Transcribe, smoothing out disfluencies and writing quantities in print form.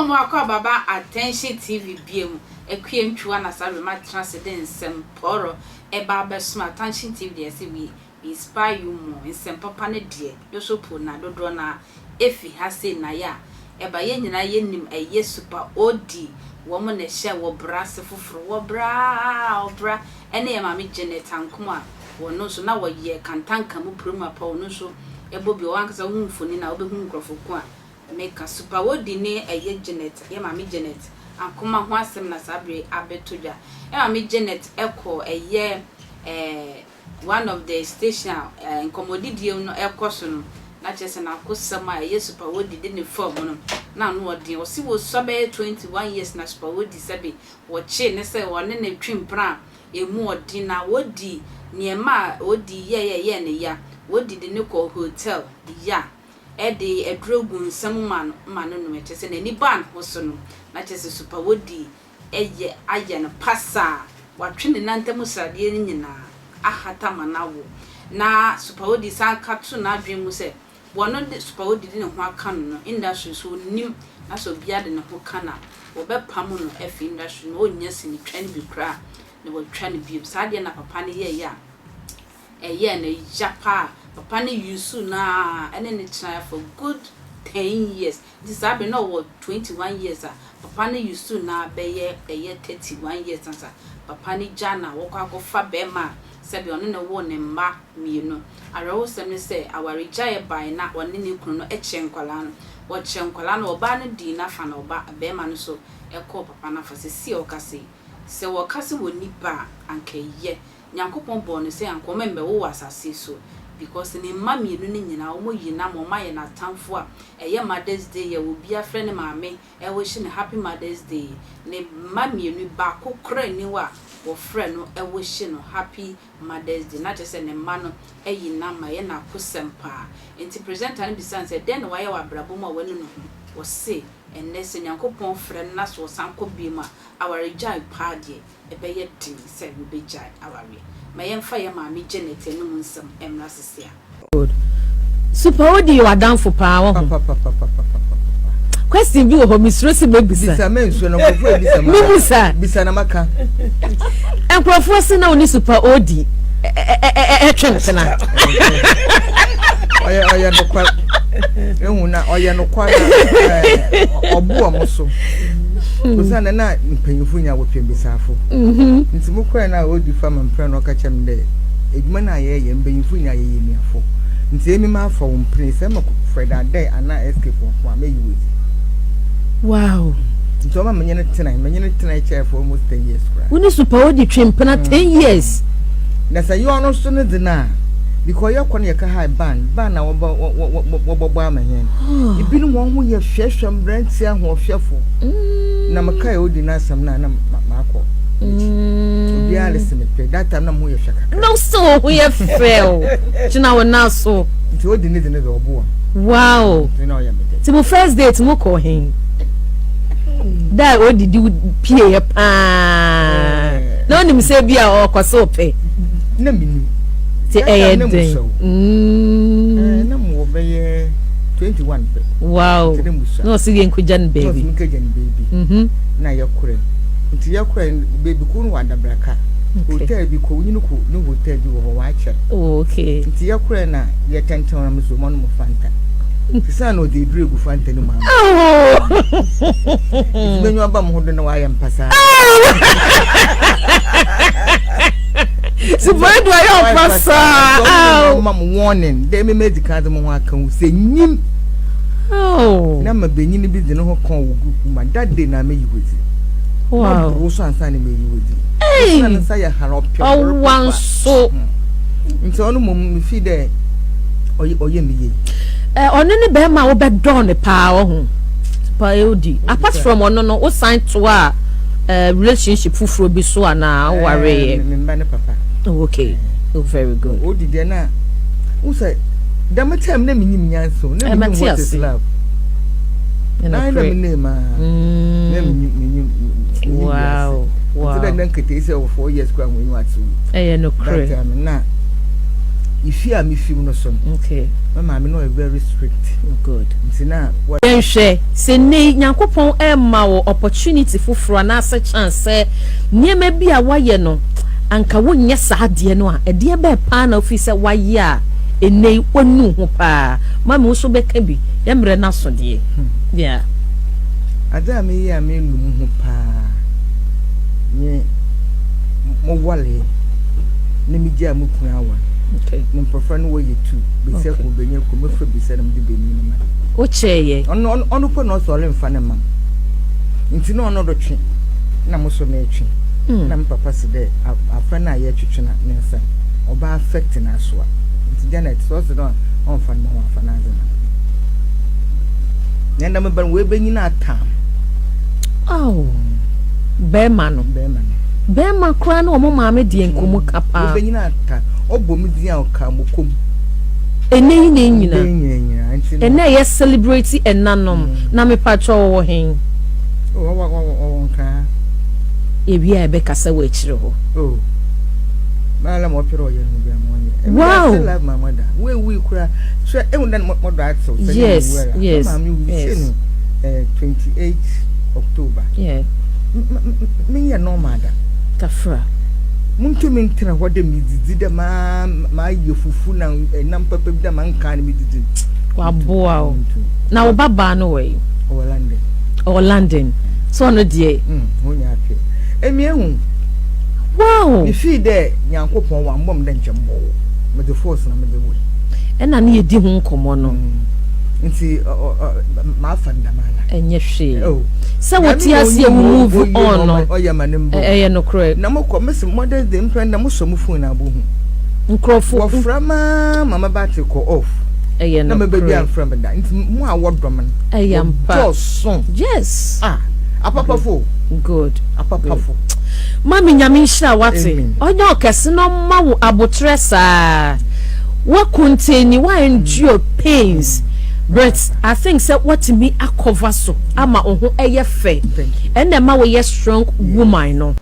mo akwa baba attention TV biem ekwie ntwa na sabe ma transcendent nsem poro eba besuma attention TV dey say we inspire you more nsem papa ne de do so po na dodo na efi ha say na ya eba ye nyina ye nim eye super odi wo mo na hye wo bra se foforo wo bra ene ye ma me Janet ankoma wo no so na wo ye kantanka mu proma pa wo no so ebo bi wo ankasa hu mfoni na wo be hu nkrofo ko a make a super odi ne eye Janet ye ma me Janet ankoma ho asem na sabre abetoja ye ma me Janet eko eye one of the station nkomodidie no ekoso no na chese na akosama eye super odi de ne form no na no odi o si wo sobe 21 years na super odi sebe wo che ne se wo ne twimpra emu odi na wodi niema odi ye ne ya wodi de ne ko hotel ya ede edrogu nsam man no me chese na ni ban hoso no na chese super wodi eye aye no pasa watwene nantemu sade ni nyina ahata manawo na super wodi sanka tu na adwemu se wono de super wodi de ne ho aka no industry so nim na so bia de ne ho kana wo be pam no efi industry no onya sini twan bi kra ne wo twan bi sade na papa ne ye ya eye na japa papa ne yusu na ene ne try for good 10 years this have no what 21 years papa ne yusu na be ye 31 years ansa papa ne jana wo kwa ko fa be ma sebi ono ne wo ne mma mienu arewo sem ne se awarija ye bai na one ne kunu no echenkwala no wo chenkwala no oba no di na fa na oba be ma no so ekọ papa na fa se si okase se wo kase wo nipa ankeye nyankopon bo no se ankoma mbe wo wasase so because ne mma mienu ne nyina wo yi na mo ma ye na tamfo a eye Mother's Day ye wo bia frɛ ne maame e wo hye ne happy Mother's Day ne mma mienu ba ko kra ni wa wo frɛ no e wo hye no happy Mother's Day na just ne mma no eyi na ma ye na kosempa enti presenter ne bisan se den wa ye wa brabo ma wanu no wo se enne se nyankopon frɛ na so sanko bi ma aware jai paade e be ye tin se we be jai aware ma ye mfa ye ma me Janet enu nsem emra sesia good super odi you are down for power question bi wo ho misro se be bisa bisa me nso no kofo bisa ma bisa bisa na maka enkrofo se na oni super odi twentena oya no kwa ehu na oya no kwa obu omoso kusana na mpanyufu nya wotwe bisafo nti mukwa na odi fama mpre no ka chem de edwuma na ye mpanyufu nya ye niafo nti emi ma afọ mpre se ma Fred Adai ana escape for me you wow nti o ma menye ne tena chair for almost 10 years kra uni super odi twempena 10 years na say you no so ne dina because you kwon ye ka high ban na wo amahen ibinu mo ho ye hwehwem branti aho hwefo na makai odi na asam na makọ obi alese me pe that time na mo ye hweka no so we have fail china wona so nti odi ne de obo wow ti mo first date mo ko hin da odi di pie pa no nim se bia o kwaso pe na minu ti den na mo be ye 21 pe wow no si nkujan baby na yakure nti yakure baby ku no wadabraka hotel bi ko nyinu ko no hotel bi wo wa ache okay nti yakure na ye tenten na muso mo no Fanta sisa no de dregu Fanta ni mama menyo aba mo hodo na wa ya mpasa Super do I pasa mam warning dey me medical dem ho aka wo se nyim na ma benyin bi de no ho kon wo group ma that day na me yiwezi wow wo so ansa na me yiwezi na sa ya harop oh wan so nti onu mo me fi de oye me ye onu ne be ma wo be do ne pa wo ho pa odi apart from onu no wo sign to a relationship fufuro bi so ana ware me mba ne papa oh okay oh very good odi de na wo say dem time na minyim nyanso na minyim what is love na na me ma na minyim wow so then kete say 4 years kwa when you at so no cray na if you are me feel no son. Okay. My mama no very strict. Good. Ntina what Hwɛ se ne Nyankopɔn ma wo opportunity foforo na asa chance say niema bi a waye no anka wonye saa de no a de be pa na ofi se waye a enei wonu ho pa mama wo so beka bi ya mre na so de yeah ada me ya me lu ho pa ni mo wale ni mi dia mu kun awa okay ni prefer no way too be say ko benye ko me fa bi say na me de be ni ma o cheye ono po no so le mfa na mam nti no ono do twe na mo so me twe na me papa se de afa na ye twetwe na ne nsa oba affect na so a nti Janet so so don on fa na afa na ze na nda me ban we benyi na atam oh be man kra na omo maame die nkomu kapa we benyi na atam obo mi dia o ka mo kom ene nyina ene ye celebrate enanom na me patcho wo hen o nka ebia ebe kasa we chire ho oh mala mo pero ye no bia mo ye wow I love my mother we kura so e won dan mo do atso yes mama we say 28 October yeah me ye no mother tafra muntu mintra wode mididi de ma ye fufu na nam papa bi de man kan mididi wa boa o na wo baba no we London so no die honya afi emi ehun wow mi fi de Nyankopon wa mbom de nchembo me the force na me de we ena na ye di hu nkomo no nti ma fanda mala enye hwe se woti ase move on no oya manembo no correct na mo ko mesi model de mfrend na mo so mo phone na bo hu nkrofo wo frama mama battery ko off no na me baby am from da nti mo awodom ayampa yes apapafo good apapafo mami nyame nhira wate onye okese no ma wo abotre saa wa continue wa endure pains but I think say what me a cover so ama oho eye fe and the ma we strong woman no